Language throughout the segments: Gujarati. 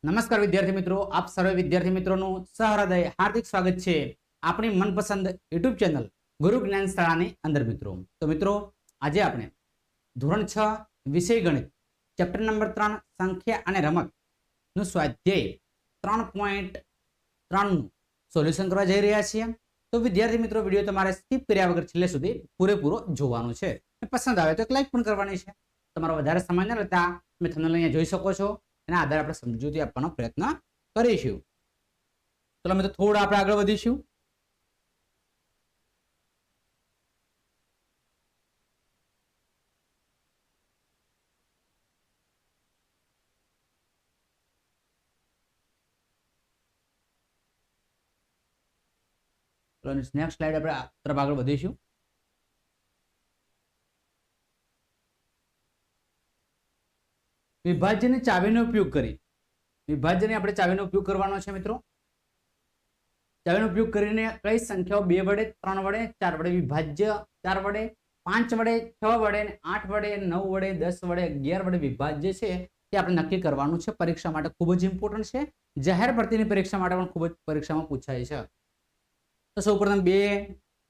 નમસ્કાર વિદ્યાર્થી મિત્રો, આપ સર્વે વિદ્યાર્થી મિત્રોનું સહૃદય હાર્દિક સ્વાગત છે આપણી મનપસંદ યુટ્યુબ ચેનલ ગુરુ જ્ઞાન શાળાની અંદર. મિત્રો મિત્રો આજે આપણે ધોરણ 6 વિષય ગણિત ચેપ્ટર નંબર 3 સંખ્યા અને રમત નું સ્વાધ્યાય 3.3 નું સોલ્યુશન કરવા જઈ રહ્યા છીએ. તો વિદ્યાર્થી મિત્રો, વિડીયો તમારે સ્કીપ કર્યા વગર છેલ્લે સુધી પૂરેપૂરો જોવાનો છે. પસંદ આવે તો એક લાઈક પણ કરવાની છે. તમારો વધારે સમય ન લેતા તમે થંબનેલ અહીંયા જોઈ શકો છો. એના આધારે આપણે સમજૂતી આપવાનો પ્રયત્ન કરીશું. ચલો મિત્રો, થોડા આપણે આગળ વધીશું. નેક્સ્ટ સ્લાઇડ આપણે તરફ આગળ વધીશું. વિભાજ્યની ચાવીનો ઉપયોગ કરી વિભાજ્યની આપણે ચાવીનો ઉપયોગ કરવાનો છે મિત્રો. ચાવીનો ઉપયોગ કરીને કઈ સંખ્યાઓ 2 વડે 3 વડે 4 વડે વિભાજ્ય, 4 વડે 5 વડે 6 વડે 8 વડે 9 વડે 10 વડે 11 વડે વિભાજ્ય છે તે આપણે નક્કી કરવાનું છે. પરીક્ષા માટે ખૂબ જ ઇમ્પોર્ટન્ટ છે. જાહેર ભરતીની પરીક્ષા માટે પણ ખૂબ જ પરીક્ષામાં પૂછાય છે. તો સૌપ્રથમ 2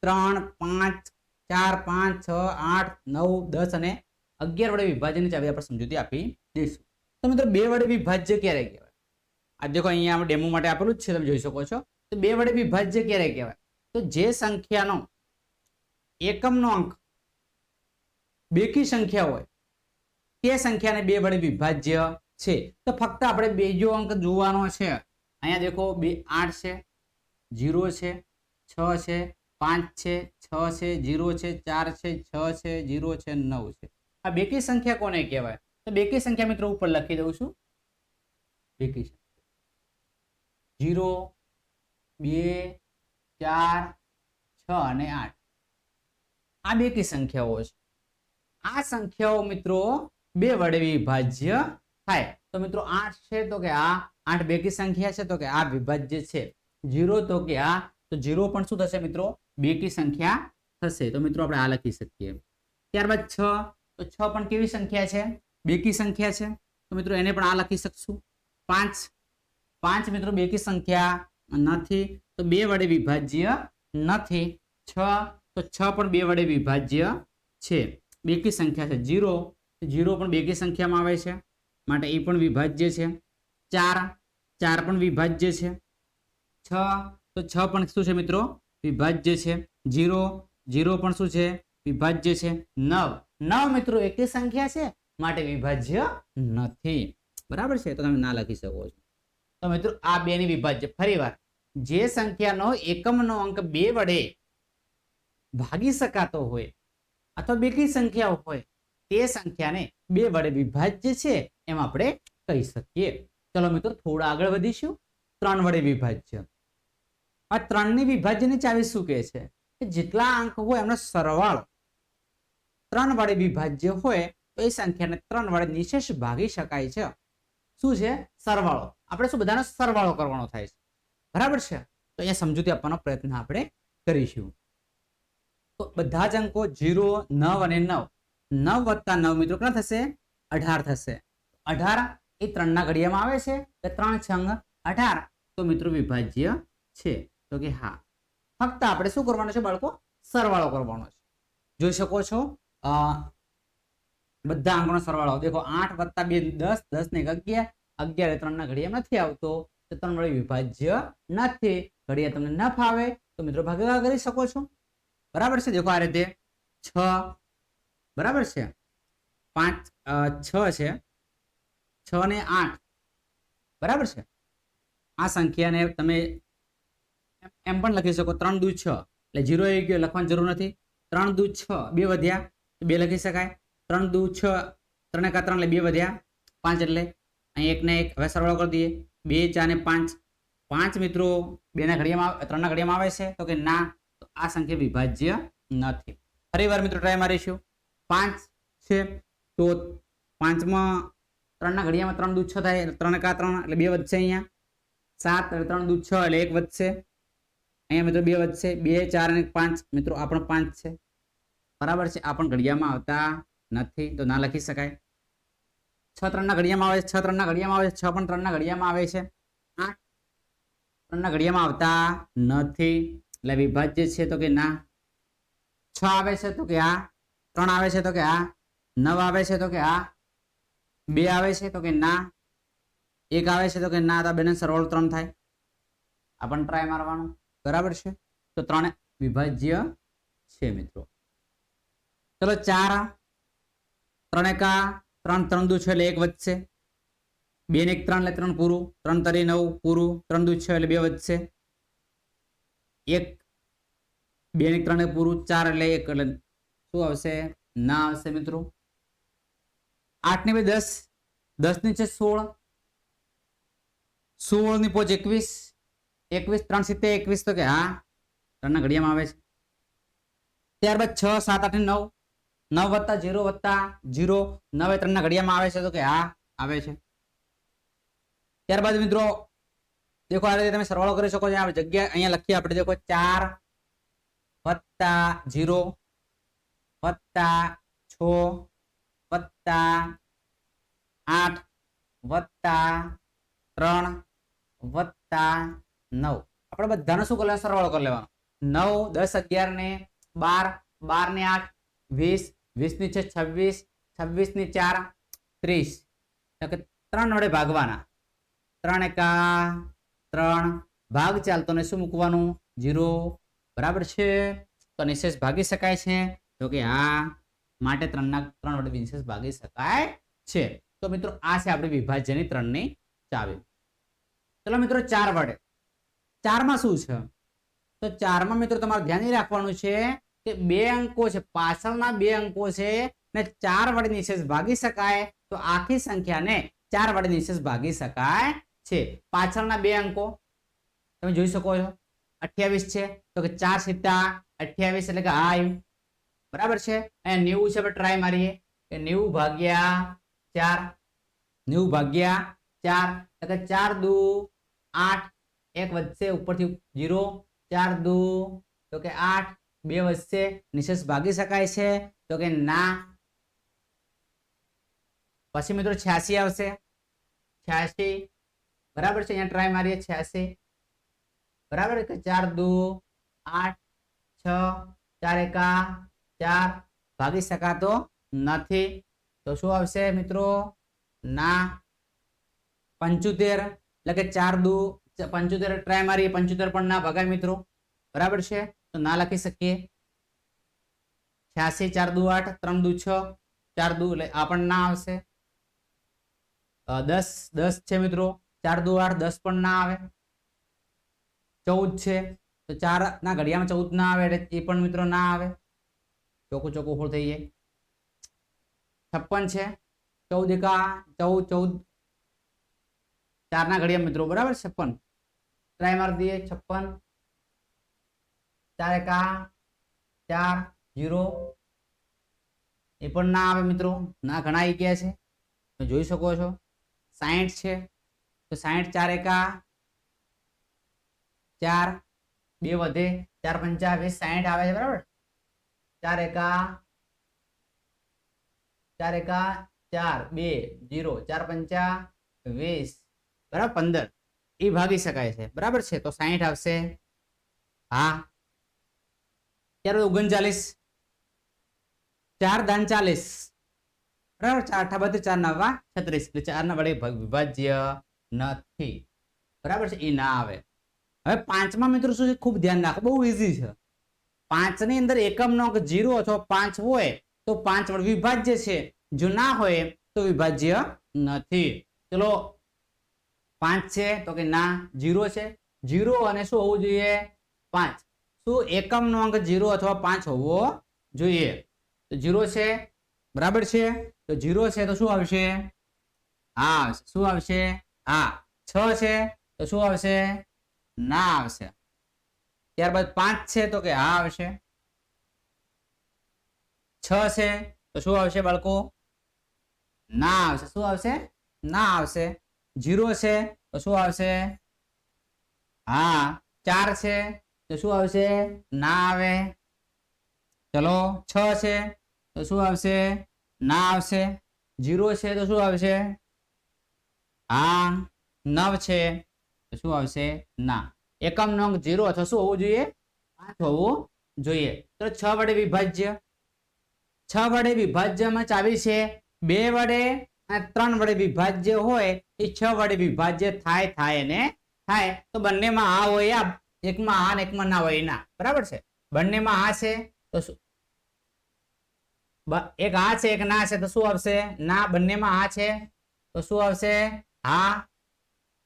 3 5 4 5 6 8 9 10 અને 11 વડે વિભાજ્યની ચાવી આપણે સમજૂતી આપી દઈશું. તો મિત્રો 2 વડે વિભાજ્ય ક્યારે કહેવાય? આ દેખો અહીંયા આપણે ડેમો માટે આપેલું જ છે, તમે જોઈ શકો છો. તો 2 વડે વિભાજ્ય ક્યારે કહેવાય? તો જે સંખ્યાનો એકમનો અંક બેકી સંખ્યા હોય તે સંખ્યાને 2 વડે વિભાજ્ય છે. તો ફક્ત આપણે બેજો અંક જોવાનો છે. અહીંયા દેખો 8 છે, 0 છે, 6 છે, 5 છે, 6 છે, 0 છે, 4 છે, 6 છે, 0 છે, 9 છે. આ બેકી સંખ્યા કોને કહેવાય? તો બેકી સંખ્યા મિત્રો ઉપર લખી દઉં છું. બેકી સંખ્યા 0 2 4 6 અને 8 આ બેકી સંખ્યાઓ છે. આ સંખ્યાઓ મિત્રો 2 વડે વિભાજ્ય થાય. તો મિત્રો 8 છે તો કે આ 8 બેકી સંખ્યા છે, તો કે આ વિભાજ્ય છે. 0 તો કે આ, તો 0 પણ શું થશે મિત્રો? બેકી સંખ્યા થશે. તો મિત્રો આપણે આ લખી શકીએ. ત્યારબાદ 6, તો 6 પણ કેવી સંખ્યા છે? બેકી સંખ્યા છે. તો મિત્રો એને પણ આ લખી શકશું. 5 મિત્રો બેકી સંખ્યા નથી, તો 2 વડે વિભાજ્ય નથી. 6, તો 6 પણ 2 વડે વિભાજ્ય છે, બેકી સંખ્યા છે. 0 પણ બેકી સંખ્યામાં આવે છે, માટે એ પણ વિભાજ્ય છે. 4 પણ વિભાજ્ય છે. 6, તો 6 પણ શું છે મિત્રો? વિભાજ્ય છે. 0 પણ શું છે? વિભાજ્ય છે. 9 મિત્રો એકી સંખ્યા છે, માટે વિભાજ્ય નથી. બરાબર છે? તો તમે ના લખી શકો છો. તો મિત્રો આ બે ની વિભાજ્ય. ફરીવાર, જે સંખ્યાનો એકમનો અંક 2 વડે ભાગી શકાતો હોય અથવા બેકી સંખ્યાઓ હોય તે સંખ્યાને 2 વડે વિભાજ્ય છે એમ આપણે કહી શકીએ. ચલો મિત્રો થોડા આગળ વધીશું. 3 વડે વિભાજ્ય. આ 3 ની વિભાજ્યની ચાવી શું કહે છે? કે જેટલા અંક હોય એમનો સરવાળો 3 વડે વિભાજ્ય હોય તો એ સંખ્યાને 3 વડે નિશેષ ભાગી શકાય છે. શું છે? સરવાળો. આપણે શું બધાનો સરવાળો કરવાનો થાય છે. બરાબર છે? તો અહીંયા સમજૂતી આપવાનો પ્રયત્ન આપણે કરીશું. તો બધા જ અંકો 0, 9 અને 9. 9 વત્તા 9 મિત્રો કેટલા થશે? 18 થશે. 18 એ 3 ના ઘડિયામાં આવે છે, કે 3 છંગ 18. તો મિત્રો વિભાજ્ય છે. તો કે હા, ફક્ત આપણે શું કરવાનું છે બાળકો? સરવાળો કરવાનો છે. જોઈ શકો છો બધા અંકોનો સરવાળો. દેખો 8 વત્તા 2 10, 10 ને 11, 11 3 ના ઘડિયામાં નથી આવતો, તો 3 વડે વિભાજ્ય નથી. ઘડિયા તમને ન ફાવે તો મિત્રો ભાગાકાર કરી શકો છો. બરાબર છે? દેખો આ રીતે 6, બરાબર છે, 5 6 છે, 6 ને 8, બરાબર છે. આ સંખ્યાને તમે એમ પણ લખી શકો. 3 દુ 6, એટલે 0 આવી ગયો, લખવાની જરૂર નથી. 3 દુ 6, 2 વધ્યા, 2 લખી શકાય. 3 દુ 6, 3 એકા 3 એટલે 2 વધ્યા, 5 એટલે અહીં 1 ને 1. હવે સરવાળો કરી દઈએ. 2 4 ને 5. 5 મિત્રો 2 ના ઘડિયામાં 3 ના ઘડિયામાં આવે છે, તો કે ના, તો આ સંખ્યા વિભાજ્ય નથી. ફરીવાર મિત્રો ટ્રાય મારીશું. 5 છે તો 5 માં 3 ના ઘડિયામાં 3 દુ 6 થાય, 3 એકા 3 એટલે 2 વધશે. અહીંયા 7 એટલે 3 દુ 6 એટલે 1 વધશે. અહીંયા મિત્રો 2 વધશે. 2 4 અને 5 મિત્રો આ પણ 5 છે. બરાબર છે? આ પણ ઘડિયામાં આવતા નથી, તો ના લખી શકાય. 6 3 ના ઘડિયામાં આવે છે, 6 3 ના ઘડિયામાં આવે છે, 6 પણ 3 ના ઘડિયામાં આવે છે, 8 3 ના ઘડિયામાં આવતા નથી, એટલે વિભાજ્ય છે તો કે ના. 6 આવે છે તો કે આ, 3 આવે છે તો કે આ, 9 આવે છે તો કે આ, 2 આવે છે તો કે ના, 1 આવે છે તો કે ના. તો બેનો સરવાળો 3 થાય. આ પણ ટ્રાય મારવાનું, બરાબર છે. તો 3 વિભાજ્ય છે મિત્રો. ચલો 4 3 એકા 3 3 દુ 6 એટલે 1 વધશે. 2 ને 1 3 એટલે 3 પૂરું, 3 તરી 9 પૂરું, 3 દુ 6 એટલે 2 વધશે. 1 2 ને 3 પૂરું, 4 એટલે 1 એટલે શું આવશે? ના આવશે મિત્રો. 8 ને 2 10, 10 ની છે 16, 16 ની પોચ 21, 21 3 70 21 તો કે હા 3 ના ઘડિયામાં આવે છે. ત્યારબાદ 6 7 8 9, 9 વત્તા 0 વત્તા 0, 9 એ 3 ના ઘડિયામાં આવે છે તો કે હા આવે છે. ત્યારબાદ મિત્રો દેખો આ રીતે તમે સરવાળો કરી શકો છો. આ જગ્યા અહીંયા લખીએ આપણે. દેખો 4 વત્તા 0 વત્તા 6 વત્તા 8 વત્તા 3 વત્તા 9. આપણે બધાનો શું કરી લેવાનો? સરવાળો કરી લેવાનો. 9 10 11 ને 12, 12 ને 8 20, 20 ની છે 26, 26 ની 4 30, એટલે કે 3 વડે ભાગવાના. 3 એકા 3, ભાગ ચાલતો ને શું મૂકવાનું? 0, બરાબર છે. તો નિશેષ ભાગી શકાય છે તો કે હા, માટે 3 વડે નિશેષ ભાગી શકાય છે. તો મિત્રો આ છે આપણી વિભાજ્યની 3 ની ચાવી. ચલો મિત્રો 4 વડે. 4 માં શું છે? તો 4 માં મિત્રો તમારે ધ્યાન રાખવાનું છે કે 2 અંકો છે, પાછળના 2 અંકો છે ને 4 વડે નિશેષ ભાગી શકાય. તો આખી સંખ્યાને 4 વડે નિશેષ ભાગી શકાય છે. પાછળના 2 અંકો તમે જોઈ શકો છો. 28 છે તો કે 4 સીધા 28 એટલે કે આ આવ્યું, બરાબર છે. અને 90 છે, આપણે ટ્રાય મારીએ કે 90 ભાગ્યા 4, 90 ભાગ્યા 4 એટલે કે 4 દુ 8, 1 વધશે ઉપરથી 0, 4 દુ તો કે 8, 2 વધશે. નિશેષ ભાગી શકાય છે તો કે ના. પછી મિત્રો 86 આવશે. 86 બરાબર છે. અહીંયા ટ્રાય મારીએ 86, બરાબર કે 4 દુ 8, 6, 4 એકા 4, ભાગી શકાતો નથી. તો શું આવશે મિત્રો? ના. 75 એટલે કે 4 દુ 75, ટ્રાય મારીએ 75 પણ ના ભગાય મિત્રો, બરાબર છે. તો ના લખી શકીએ. 86 4 દુ 8, 3 દુ 6, 4 દુ એટલે આ પણ ના આવશે. 10 છે મિત્રો, 4 દુ 8, 10 પણ ના આવે. 14 છે તો 4 ના ઘડિયામાં 14 ના આવે એટલે એ પણ મિત્રો ના આવે. ચોખ્ખું ચોખ્ખું હોળ થઈ જાય. 56 છે, 14 એકા 14, 4 ના ઘડિયા મિત્રો, બરાબર. 56 ટ્રાય મારી દઈએ. 56 4 એકા 4 0, એ પણ ના આવે મિત્રો. ના ઘણા આવી ગયા છે, તમે જોઈ શકો છો. 60 છે તો 60 4 એકા 4, 2 વધે 4 પંચા 20, 60 આવે છે, બરાબર. 4 એકા 4, 2 0, 4 પંચા 20, બરાબર 15, એ ભાગી શકાય છે, બરાબર છે. તો 60 આવશે. હા. ત્યાર 39, 4 દાન 40, બરાબર. 4 8 32, 4 9 36, એટલે 4 ના વડે વિભાજ્ય નથી, બરાબર છે. એ ના આવે. હવે 5 માં મિત્રો શું છે? ખૂબ ધ્યાન રાખો, બહુ ઈઝી છે. 5 ની અંદર એકમનો અંક 0 અથવા 5 હોય તો 5 વડે વિભાજ્ય છે, જો ના હોય તો વિભાજ્ય નથી. ચલો 5 છે તો કે ના. 0 છે, 0 અને શું હોવું જોઈએ? 5. શું એકમનો અંક 0 અથવા 5 હોવો જોઈએ? તો 0 છે, બરાબર છે. તો 0 છે તો શું આવશે? હા શું આવશે? હા. 6 છે તો શું આવશે? ના આવશે. ત્યારબાદ 5 છે તો કે હા આવશે. 6 છે તો શું આવશે બાળકો? ના આવશે. શું આવશે? ના આવશે. 0 છે તો શું આવશે? હા. 4 છે તો શું આવશે? ના આવે. ચલો 6 છે તો શું આવશે? ના આવશે. 0 છે તો શું આવશે? હા 9 છે તો શું આવશે? ના. એકમ નંગ 0 અથવા શું હોવું જોઈએ? 5 હોવું જોઈએ. તો 6 વડે વિભાજ્ય, 6 વડે વિભાજ્યમાં ચાવી છે 2 વડે અને 3 વડે વિભાજ્ય હોય એ 6 વડે વિભાજ્ય થાય ને થાય. તો બંનેમાં આ હોય, આ એકમાં આ ને એકમાં ના હોય ના. બરાબર છે. બંનેમાં આ છે તો શું? એક આ છે એક ના છે તો શું આવશે? ના. બંનેમાં આ છે તો શું આવશે? હા.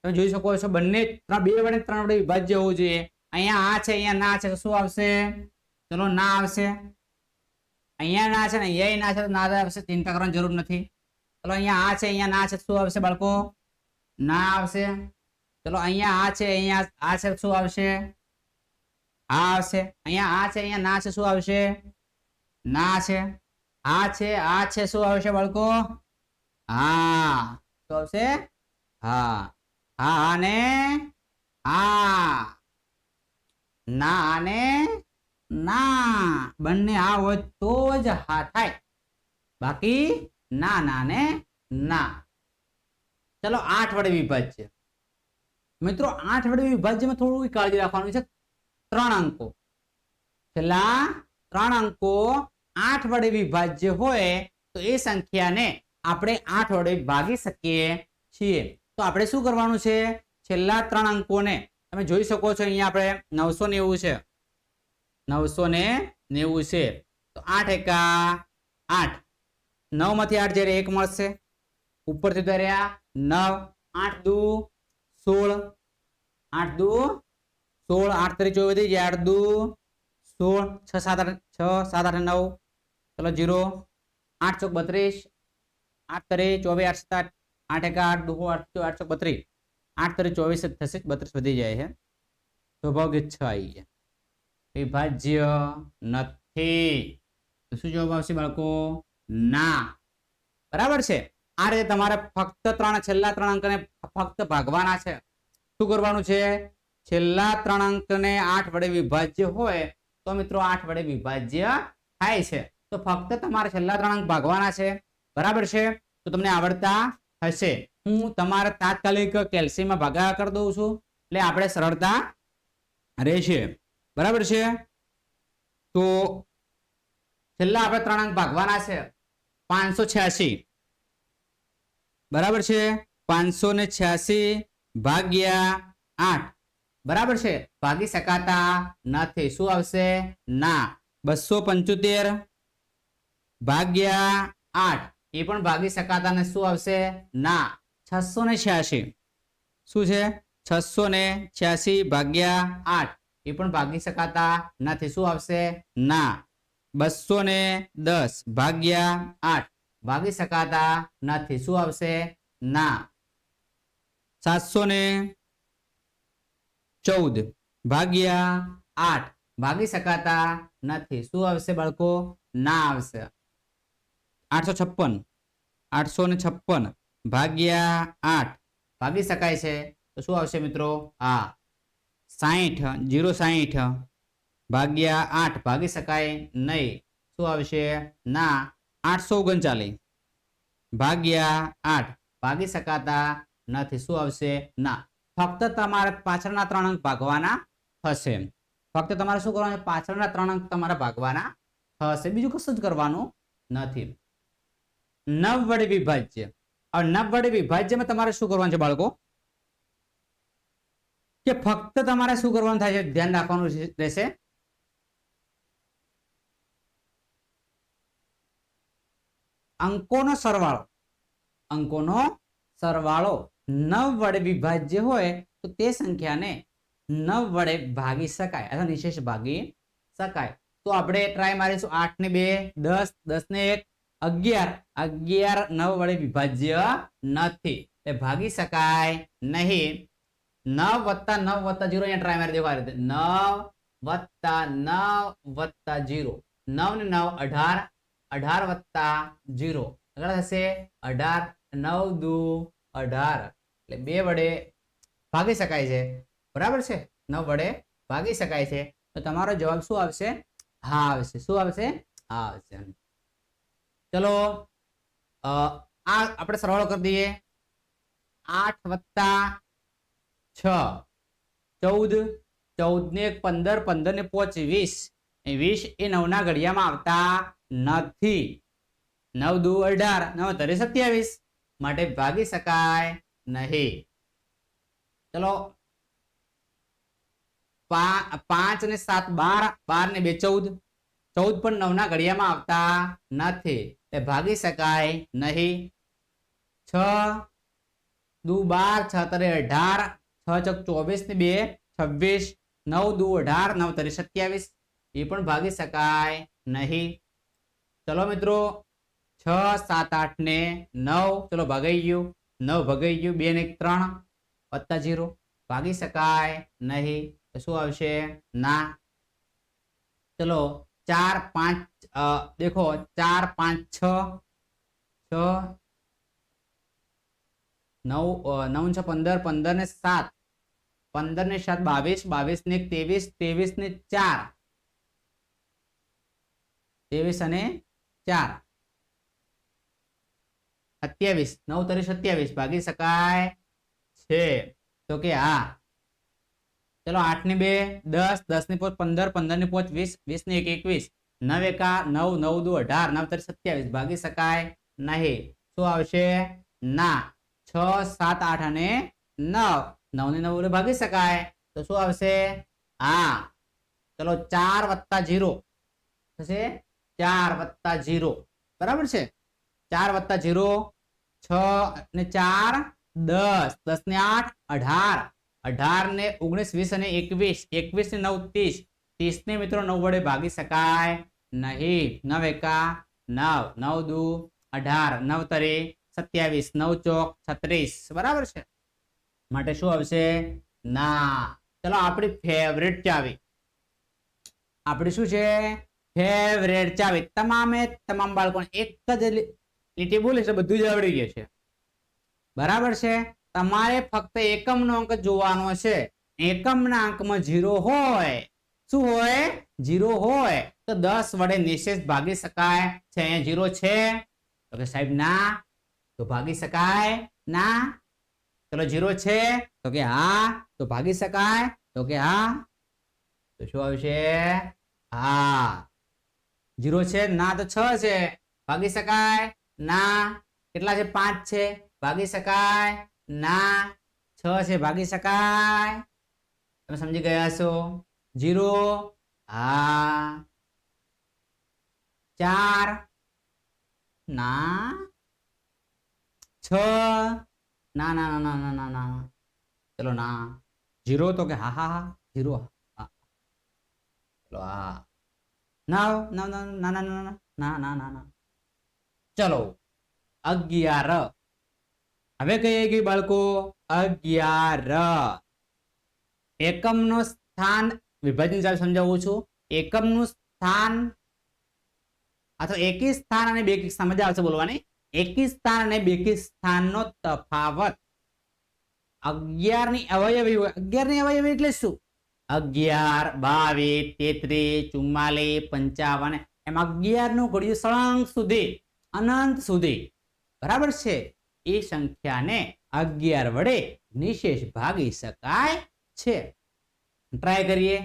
તમે જોઈ શકો છો બંને 2 વડે 3 વડે વિભાજ્ય હોવું જોઈએ. અહીંયા આ છે અહીંયા ના છે તો શું આવશે? ચલો ના આવશે. અહીંયા ના છે ને અહીંયા ના છે તો ના આવશે. ચિંતા કરવાની જરૂર નથી. ચલો અહીંયા આ છે અહીંયા ના છે શું આવશે બાળકો? ના આવશે. ચલો અહીંયા આ છે અહીંયા આ છે શું આવશે? આ આવશે. અહીંયા આ છે અહીંયા ના છે શું આવશે? ના છે. આ છે શું આવશે બાળકો? હા. શું આવશે? હા. હા ને હા. ના ને ના. બંને આ હોય તો જ હા થાય, બાકી ના ને ના. ચલો 8 વડે વિભાજ્ય. મિત્રો 8 વડે વિભાજ્યમાં થોડું કાળજી રાખવાનું છે. 3 અંકો, છેલ્લા 3 અંકો 8 વડે વિભાજ્ય હોય તો એ સંખ્યાને આપણે 8 વડે ભાગી શકીએ છીએ. તો આપણે શું કરવાનું છે? છેલ્લા 3 અંકોને તમે જોઈ શકો છો અહીંયા આપણે 990 છે, 990 છે તો 8 એકા 8, 9 માંથી 8 જ્યારે 1 મળશે ઉપરથી ધર્યા 9, 8 દુ 16, 8 દુ 16, 8 તરી 24 વધી જાય, 8 દુ 16, 6 7 8 9. ચલો 0, 8 ચોક 32, 8 તરી 24, 8 7 8 એકા 8 દુ 8 8 ચોક 32, 8 તરી 24 થશે, 32 વધી જાય છે તો ભાગ 6 આવી ગયા. વિભાજ્ય નથી. તો શું જવાબ આવશે બાળકો? ના. બરાબર છે. આ રીતે તમારે ફક્ત છેલ્લા 3 અંકને ફક્ત ભાગવાના છે. શું કરવાનું છે? છેલ્લા 3 અંકને 8 વડે વિભાજ્ય હોય તો મિત્રો 8 વડે વિભાજ્ય થાય છે. તો ફક્ત તમારે છેલ્લા 3 અંક ભાગવાના છે. બરાબર છે. તો તમને આવડતા હશે. હું તમારા તાત્કાલિક કેલ્સીમાં ભાગાકાર કરી દઉં છું એટલે આપણે સરળતા રહેશે. બરાબર છે. તો છેલ્લા આપણે 3 અંક ભાગવાના છે. 586 બરાબર છે. 586 ભાગ્યા 8 બરાબર છે. ભાગી શકાતા નથી. શું આવશે? ના. 275 ભાગ્યા 8 એ પણ ભાગી શકાતા ને શું આવશે? ના. 686 શું છે? 686 ભાગ્યા 8 એ પણ ભાગી શકાતા નથી. શું આવશે? ના. 210 ભાગ્યા 8 ભાગી શકાતા નથી. શું આવશે? ના. 714 ભાગ્યા 8 ભાગી શકાતા નથી. શું આવશે બાળકો? ના આવશે. 856 ભાગ્યા 8 ભાગી શકાય છે તો શું આવશે મિત્રો? હા. 60 ભાગ્યા 8 ભાગી શકાય નહીં. શું આવશે? ના. 839 ભાગ્યા 8 ભાગી શકાતા નથી. શું આવશે? ના. ફક્ત તમારે પાછળના 3 અંક ભાગવાના થશે. ફક્ત તમારે શું કરવાનું? પાછળના 3 અંક તમારે ભાગવાના થશે. બીજું કશું જ કરવાનું નથી. 9 વડે વિભાજ્ય. હવે 9 વડે વિભાજ્યમાં તમારે શું કરવાનું છે બાળકો? કે ફક્ત તમારે શું કરવાનું થાય છે? ધ્યાન રાખવાનું રહેશે. અંકોનો સરવાળો. અંકોનો સરવાળો 9 વડે વિભાજ્ય હોય તો તે સંખ્યાને 9 વડે ભાગી શકાય અથવા નિશેષ ભાગી શકાય. તો આપણે ટ્રાય મારીશું. 8 ને 2 10, 10 ને 1 11, 9 વડે વિભાજ્ય નથી એટલે ભાગી શકાય નહીં. 9 વત્તા 9 વત્તા 0 અહીંયા ટ્રાય મારી દેવા આ રીતે 9 વત્તા 9 વત્તા 0, 9 ને 9 18, 18 વત્તા 0 આગળ થશે 18, 9 દુ 18 એટલે 2 વડે ભાગી શકાય છે. બરાબર છે. 9 વડે ભાગી શકાય છે તો તમારો જવાબ શું આવશે? હા આવશે. શું આવશે? હા આવશે. ચલો આ આપણે સરવાળો કરી દઈએ. 8 + 6 14, 14 ને 1 15, 15 ને 5 20. 20 એ 9 ના ઘડિયામાં આવતા નથી. 9 દુ 18, 9 તરી 27, માટે ભાગી શકાય નહીં. ચલો 5 ને 7 12, 12 ને 2 14, 14 પણ 9 ના ઘડિયામાં આવતા નથી, એ ભાગી શકાય નહીં. 6 દુ 12, 6 તરે 18, 6 ચોક 24 ને 2 26, 9 દુ 18, 9 તરી 27, એ પણ ભાગી શકાય નહીં. ચલો મિત્રો 6 7 8 ને 9, ચલો ભાગાઈ ગયું, 9 ભાગાઈ ગયું, 2 ને 3 વત્તા 0, ભાગી શકાય નહીં. તો શું આવશે? ના. ચલો 4 5 देखो 4 5 6 6 9 9 6 15, 15 ને 7, 15 ને 7 22, 22 ને 1 23, 23 ને 4, 23 અને 4 27, 9 તરી 27, ભાગી શકાય છે. તો કે હા. ચલો 8 ને 2 10, 10 ને 5 15, 15 ને 5 20, 20 ને 1 21, 9 એકા 9, 9 દુ 18, 9 તરી 27, ભાગી શકાય નહીં. શું આવશે? ના. 6 7 8 અને 9, 9 ને 9 વડે ભાગી શકાય, તો શું આવશે? હા. ચલો 4 + 0 થશે, 4 + 0, બરાબર છે. 4 + 0, 6 ને 4 10, 10 ને 8 18, 18 ને 19 20 અને 21, 21 ને 9 30, 30 ને મિત્રો 9 વડે ભાગી શકાય નહીં. 9 એકા 9, 9 દુ 18, 9 તરી 27, 9 ચોક 36, બરાબર છે. માટે શું આવશે? ના. ચલો આપણી ફેવરેટ ચાવી, આપણી શું છે? ફેવરેટ ચાવી. તમામે તમામ બાળકોને એક જ લીટી બોલે છે, બધું જ આવડી ગયું છે, બરાબર છે. તમારે ફક્ત એકમનો અંક જોવાનો છે. એકમના અંકમાં 0 હોય, શું હોય? 0 હોય તો 10 વડે નિશેષ ભાગી શકાય છે. અહીંયા 0 છે, તો કે સાહેબ ના, તો ભાગી શકાય ના. ચલો 0 છે, તો કે હા, તો ભાગી શકાય, તો કે હા. તો શું આવશે? હા. 0 છે, ના તો 6 છે, ભાગી શકાય ના. કેટલા છે? 5 છે, ભાગી શકાય ના. 6 છે, ભાગી શકાય. તમે સમજી ગયા છો? 0 હા. 4 ના. 6 ના ના ના ના ના ના. ચલો ના. 0 તો કે હા હા હા. 0 હા. ચલો હા. ના ના ના ના ના ના ના ના ના ના. ચલો 11. હવે કહીએ કે બાળકો 11 એકમનું સ્થાન વિભાજન ચાલ સમજાવું છું. એકમનું સ્થાન અથવા એકી સ્થાન અને બેકી સ્થાન, મજા આવશે બોલવાની. એકી સ્થાન અને બેકી સ્થાનનો તફાવત 11 ની અવયવી હોય. 11 ની અવયવી એટલે શું? 11 22 33 44 55, એમ 11 નું ઘડિયું સળંગ સુધી, અનંત સુધી, બરાબર છે. એ સંખ્યાને 11 વડે નિશેષ ભાગી શકાય છે. ટ્રાય કરીએ.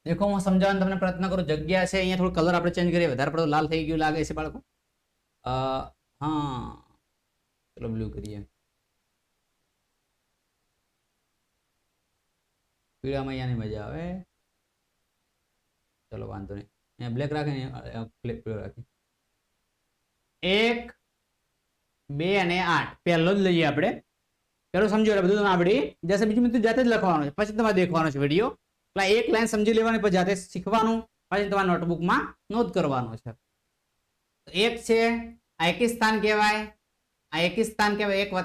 દેખો હું સમજાવવાનો તમને પ્રયત્ન કરું. જગ્યા છે અહીંયા, થોડું કલર આપણે ચેન્જ કરીએ. વધારે પડતો લાલ થઈ ગયું લાગે છે બાળકો. હા, ચલો બ્લુ કરીએ. પીળામાં અહીંયાની મજા આવે. ચલો વાંધો નહીં, અહીંયા બ્લેક રાખીને પીળો રાખીએ. 1 2 અને 8 પહેલો જ લઈએ આપણે. પેલું સમજો એટલે બધું તમે આવડી જશે. બીજું બધું જાતે જ લખવાનું છે, પછી તમારે દેખવાનો છે વિડીયો. એટલે એક લાઈન સમજી લેવાની, પછી જાતે શીખવાનું, પછી તમારા નોટબુકમાં નોંધ કરવાનો છે. 1 છે, આ એકી સ્થાન કહેવાય. આ એકી સ્થાન કહેવાય. 1 +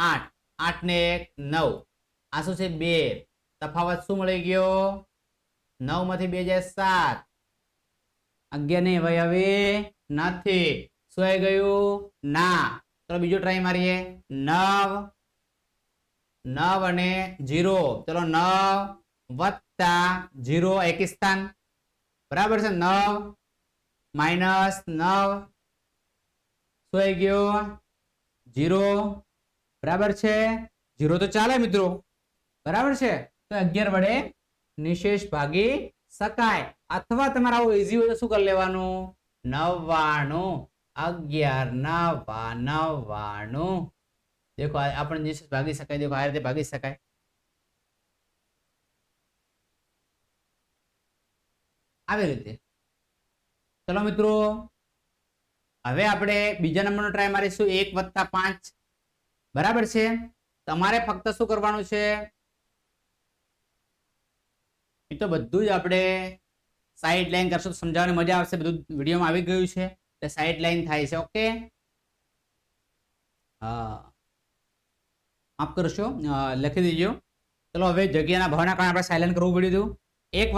8, 8 ને 1 9, આ શું છે? 2. તફાવત શું મળી ગયો? 9 માંથી 2 જાય 7. 11 ની અવયવી નથી. શું આવી ગયું? ના. ચલો બીજો ટ્રાય મારીએ. 9 9 અને 0, ચલો 9 + 0 એકી સ્થાન, બરાબર છે. 9 - 9, શું આવી ગયો? 0. બરાબર છે? 0 તો ચાલે મિત્રો, બરાબર છે? તો 11 વડે નિશેષ ભાગી શકાય. અથવા તમારે આવું ઈઝી હોય તો શું કરી લેવાનું? 99. 11 99. દેખો આપણે નિશેષ ભાગી શકાય. દેખો આ રીતે ભાગી શકાય. આવી રીતે. ચલો મિત્રો, હવે આપણે બીજા નંબરનો ટ્રાય મારીશું. 1 + 5. બરાબર છે? તમારે ફક્ત શું કરવાનું છે? એ તો બધું જ આપણે સાઈડ લાઈન કરશું તો સમજાવવાની મજા આવશે. બધું વિડીયોમાં આવી ગયું છે એટલે સાઈડ લાઈન થાય છે. ઓકે, હા, માફ કરશો, લખી દેજો. ચલો હવે જગ્યાના ભાવના કારણે આપણે સાયલેન્ટ કરવું પડ્યું હતું. 1 +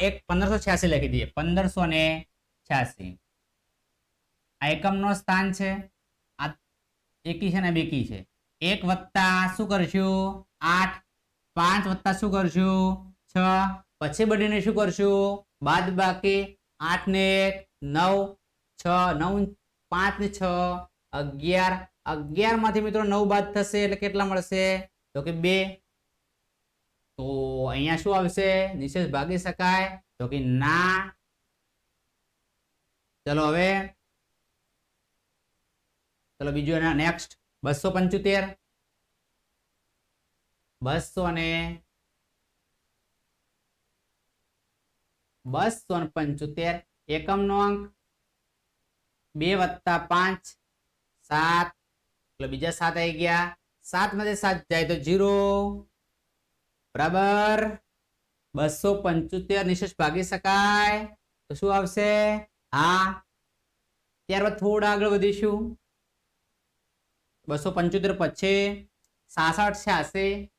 1 1586 લખી દઈએ. 1586 આ એકમનો સ્થાન છે. આ એકી છે ને બેકી છે. 1 વત્તા શું કરશું? 8. 5 વત્તા શું કરશું? 6. પછી બધીને શું કરશું? બાદ બાકી. 8 ને 1 9. 6 9 5 ને 6 11. 11 માંથી મિત્રો 9 બાદ થશે એટલે કેટલા મળશે? તો કે 2. તો અહીંયા શું આવશે? નિશેષ ભાગી શકાય? તો કે ના. ચલો હવે ચલો બીજું એના નેક્સ્ટ 275. 275 એકમનો અંક. 2 + 5 7. એટલે બીજા 7 આવી ગયા. 7 માંથી 7 જાય તો 0. બરાબર? 275 નિશેષ ભાગી શકાય તો શું આવશે? હા. ત્યારબાદ થોડા આગળ વધીશું. 275 પછી 66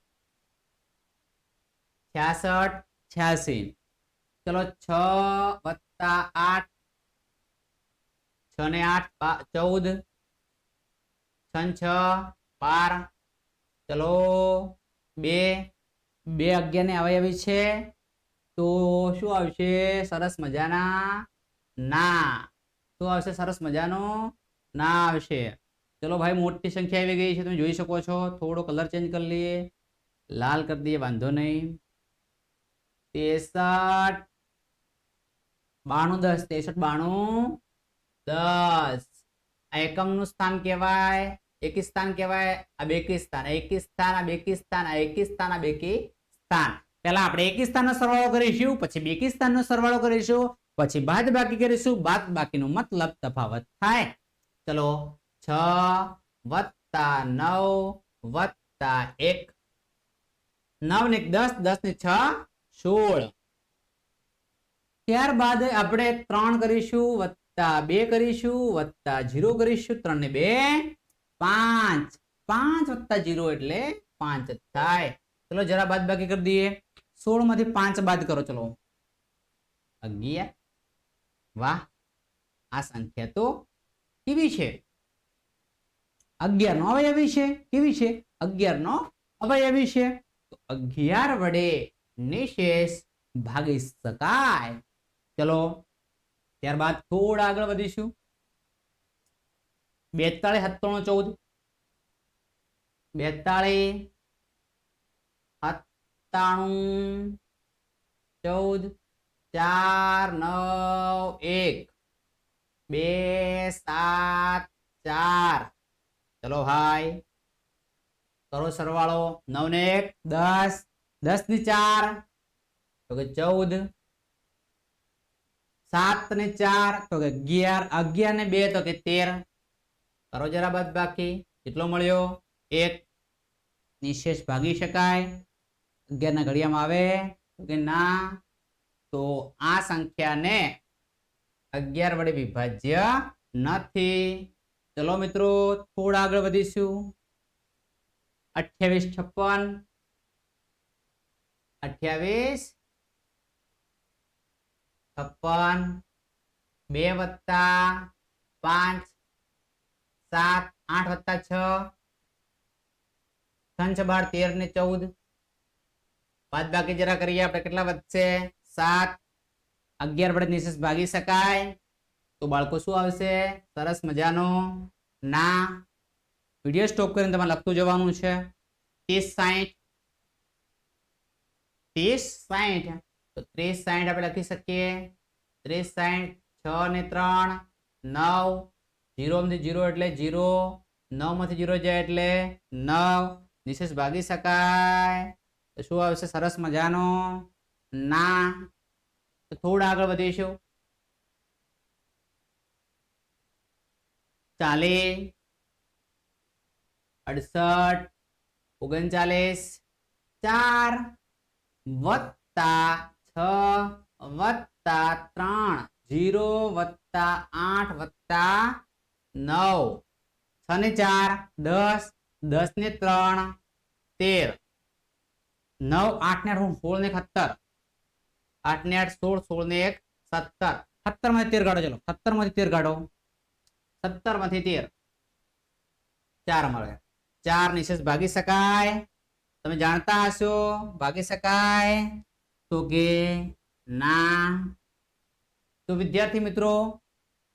86 86. ચલો 6 + 8. 6 ને 8 14. 6 ને 6 12. ચલો 2 11 ને અવયવી છે તો શું આવશે? સરસ મજાના ના. શું આવશે? સરસ મજાનો ના આવશે. ચલો ભાઈ, મોટી સંખ્યા આવી ગઈ છે, તમે જોઈ શકો છો. થોડો કલર ચેન્જ કરી લઈએ, લાલ કરી દઈએ, વાંધો નહીં. 63 92 10 63 92 10. આ એકમનું સ્થાન કહેવાય, એકી સ્થાન કહેવાય. આ બેકી સ્થાન, એકી સ્થાન, આ બેકી સ્થાન, આ એકી સ્થાન, આ બેકી સ્થાન. પહેલા આપણે એકી સ્થાનનો સરવાળો કરીશું, પછી બેકી સ્થાનનો સરવાળો કરીશું, પછી બાદ બાકી કરીશું. બાદ બાકીનો મતલબ તફાવત થાય. ચલો 6 + 9 + 1. 9 ને 10 10 ને 6 16. ત્યારબાદ આપણે 3 કરીશું, +2 કરીશું, +0 કરીશું. 3 ને 2 5. 5 + 0 એટલે 5 થાય. ચલો જરા બાદ બાકી કરી દઈએ. 16 માંથી 5 બાદ કરો. ચલો 11. વાહ, આ સંખ્યા તો કેવી છે? 11 નો અવયવી છે. કેવી છે? 11 નો અવયવી છે. તો 11 વડે નિશેષ ભાગી શકાય. ચલો ત્યારબાદ થોડા આગળ વધીશું. 42 97 14. 42 97 14 4 9 1 2 7 4. ચલો ભાઈ કરો સરવાળો. 9 ને 1 10. 10 ની 4 તો કે 14. 7 ને 4 તો કે 11. 11 ને 2 તો કે 13. કરો જરા બાદ બાકી. કેટલો મળ્યો? 1. નિશેષ ભાગી શકાય? 11 ના ઘડિયામાં આવે તો કે ના. તો આ સંખ્યાને 11 વડે વિભાજ્ય નથી. ચલો મિત્રો થોડા આગળ વધીશું. 28 56. 28 56. 2 + 5 7. 8 + 6 6 12 13 ને 14. બાદ બાકી જરા કરીએ આપણે. કેટલા વધશે? 7. 11 વડે નિશેષ ભાગી શકાય તો બાળકો શું આવશે? સરસ મજાનો ના વિડીયો સ્ટોપ કરીને તમારે લખતું જવાનું છે 30 60 તો 30 60 આપણે લખી શકીએ 30 60 6 ને 3 9 0 માંથી 0 એટલે 0 9 માંથી 0 જાય એટલે 9 નિશેષ ભાગી શકાય તો શું આવશે સરસ મજાનો ના તો થોડા આગળ વધીશું 40 68 39 4 વત્તા 6 વત્તા 3 0 વત્તા 8 વત્તા 9 6 ને 4 10 10 ને 3 13 9 8 ને 8 16 ને 17 8 ને 8 16 16 ને 1 17 17 માંથી 13 કાઢો ચલો 17 માંથી 13 કાઢો 17 માંથી 13 4 મળે 4 નિશેષ ભાગી શકાય તમે જાણતા હશો ભાગી શકાય તો કે ના તો વિદ્યાર્થી મિત્રો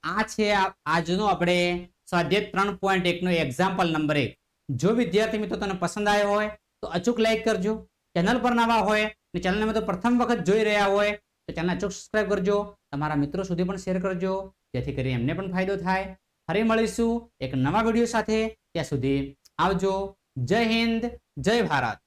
આ છે આજનો આપણે સ્વાધ્યાય 3.1 નો એક્ઝામ્પલ નંબર 1 જો વિદ્યાર્થી મિત્રો તમને પસંદ આવ્યો હોય તો અચૂક લાઈક કરજો ચેનલ પર નવા હોય અને ચેનલને તો પ્રથમ વખત જોઈ રહ્યા હોય તો ચેનલ અચૂક સબસ્ક્રાઇબ કરજો તમારા મિત્રો સુધી પણ શેર કરજો જેથી કરીને એમને પણ ફાયદો થાય ફરી મળીશું એક નવા વિડીયો સાથે ત્યાં સુધી આવજો જય હિન્દ જય ભારત